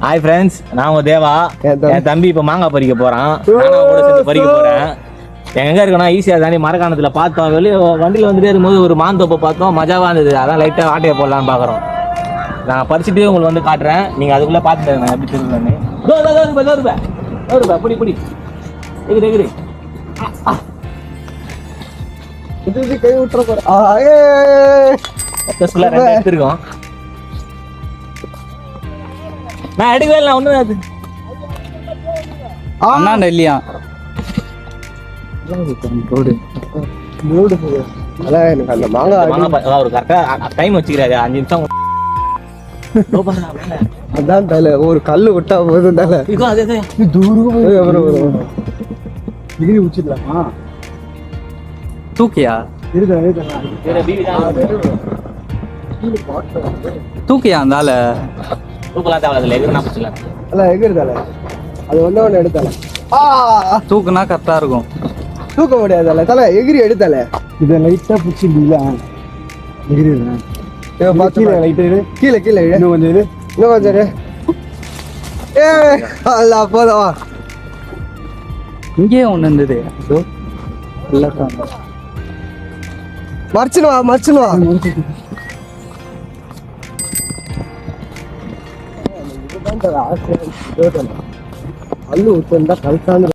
Hi friends, நான் உங்க தேவா. என் தம்பி இப்போ மாங்காய் பறிக்க போறான். நானும் கூட சேர்ந்து பறிக்க போறேன். எங்க இருக்கனா ஈஸியா தாண்டி மரக்காணத்துல பார்த்தோம். வெளியே வண்டியில் வந்துட்டே இருக்கும்போது ஒரு மாந்தோப்பை பார்த்தோம். மஜாவா இருந்தது. அதான் லைட்டா ஆட்டையை போடலான்னு பாக்குறோம். நான் பறிச்சுட்டே உங்களுக்கு வந்து காட்டுறேன். நீங்க அதுக்குள்ள பாத்துட்டு இருங்க எப்படி திரும்புறேன்னு. புடி புடி எகிரி எகிரி. கை விட்டுற போற எடுத்துருக்கோம். நான் எடுக்கவே இல்லை ஒண்ணு அண்ணா இல்லையா எனக்கு அந்த மாங்காய் ஒரு கரெக்டா டைம் வச்சுக்கிறாரு 5 நிமிஷம். அதான் தலை ஒரு கல்லு விட்டா போதும் தலை தூரம் உச்சிடலாமா தூக்கியா தூக்கியா அந்தால தூக்கலாம் தேவை எதுனா பிடிச்சலாம். அல்ல எகிருதால அது ஒண்ணு எடுத்தால தூக்குனா கரெக்டா இருக்கும். தூக்க முடியாதால தலை எகிரி எடுத்தால இதை லைட்டா பிடிச்சிருந்தீங்களா எகிரிதான் கீழே கீழே இன்னும் கொஞ்சம் ஏ அல்ல போதவா இங்கே ஒண்ணு இருந்தது. மறைச்சுனுவா அல்லு ஊத்தா கல்சான